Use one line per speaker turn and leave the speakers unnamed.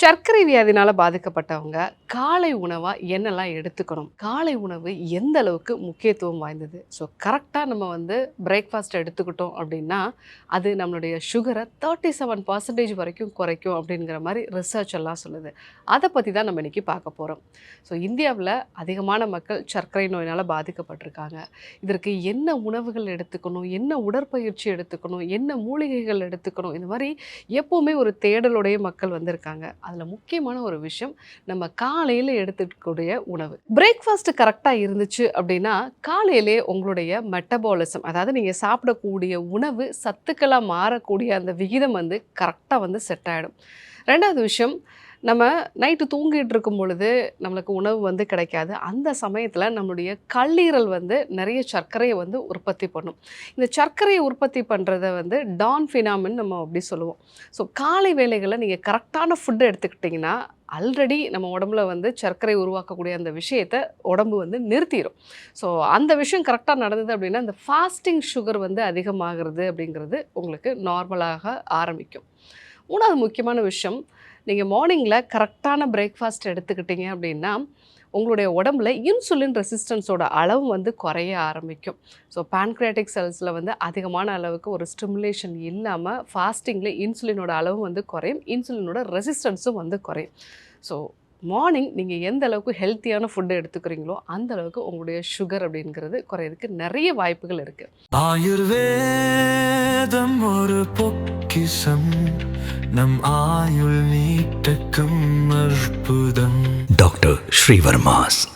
சர்க்கரை வியாதினால பாதிக்கப்பட்டவங்க காலை உணவா என்னெல்லாம் எடுத்துக்கணும்? காலை உணவு எந்த அளவுக்கு முக்கியத்துவம் வாய்ந்தது? ஸோ கரெக்டாக நம்ம பிரேக்ஃபாஸ்ட் எடுத்துக்கிட்டோம் அப்படின்னா, அது நம்மளுடைய சுகரை 37% வரைக்கும் குறைக்கும் அப்படிங்கிற மாரி ரிசர்ச் எல்லாம் சொல்லுது. அதை பத்தி தான் நம்ம இன்னைக்கு பார்க்க போறோம். ஸோ இந்தியாவுல அதிகமான மக்கள் சர்க்கரை நோயினால பாதிக்கப்பட்டிருக்காங்க. இதற்கு என்ன உணவுகள் எடுத்துக்கணும்? என்ன உடற்பயிற்சி எடுத்துக்கணும்? என்ன மூலிகைகள் எடுத்துக்கணும்? இந்த மாரி எப்பவுமே ஒரு தேடலோடைய மக்கள் வந்திருக்காங்க. அதில் முக்கியமான ஒரு விஷயம் நம்ம காலையில் எடுத்துக்கக்கூடிய உணவு. பிரேக்ஃபாஸ்ட் கரெக்டாக இருந்துச்சு அப்படின்னா காலையிலே உங்களுடைய மெட்டபாலிசம், அதாவது நீங்கள் சாப்பிடக்கூடிய உணவு சத்துக்களாக மாறக்கூடிய அந்த விகிதம் கரெக்டாக செட் ஆகிடும். ரெண்டாவது விஷயம், நம்ம நைட்டு தூங்கிட்டு இருக்கும் பொழுது நம்மளுக்கு உணவு கிடைக்காது. அந்த சமயத்தில் நம்மளுடைய கல்லீரல் நிறைய சர்க்கரையை உற்பத்தி பண்ணும். இந்த சர்க்கரையை உற்பத்தி பண்ணுறத டான் ஃபினாமின் நம்ம அப்படி சொல்லுவோம். ஸோ காலை வேளைகளில் நீங்கள் கரெக்டான ஃபுட்டு எடுத்துக்கிட்டிங்கன்னா ஆல்ரெடி நம்ம உடம்புல சர்க்கரை உருவாக்கக்கூடிய அந்த விஷயத்தை உடம்பு நிறுத்திடும். ஸோ அந்த விஷயம் கரெக்டாக நடந்தது அப்படின்னா இந்த ஃபாஸ்டிங் சுகர் அதிகமாகிறது அப்படிங்கிறது உங்களுக்கு நார்மலாக ஆரம்பிக்கும். மூணாவது முக்கியமான விஷயம், நீங்கள் மார்னிங்கில் கரெக்டான பிரேக்ஃபாஸ்ட் எடுத்துக்கிட்டீங்க அப்படின்னா உங்களுடைய உடம்புல இன்சுலின் ரெசிஸ்டன்ஸோட அளவு குறைய ஆரம்பிக்கும். ஸோ பேன்க்ரியாட்டிக் செல்ஸில் அதிகமான அளவுக்கு ஒரு ஸ்டிமுலேஷன் இல்லாமல் ஃபாஸ்டிங்கில் இன்சுலினோட அளவு குறையும், இன்சுலினோட ரெசிஸ்டன்ஸும் குறையும். ஸோ மார்னிங் நீங்கள் எந்த அளவுக்கு ஹெல்த்தியான ஃபுட்டு எடுத்துக்கிறீங்களோ அந்த அளவுக்கு உங்களுடைய சுகர் அப்படிங்கிறது குறையிறதுக்கு நிறைய வாய்ப்புகள் இருக்குது.
ஆயுர்வேதம் ஒரு பொக்கிஷம், நம் ஆயுள் நீட்டக்கும் அற்புதம். டாக்டர் ஸ்ரீவர்மாஸ்.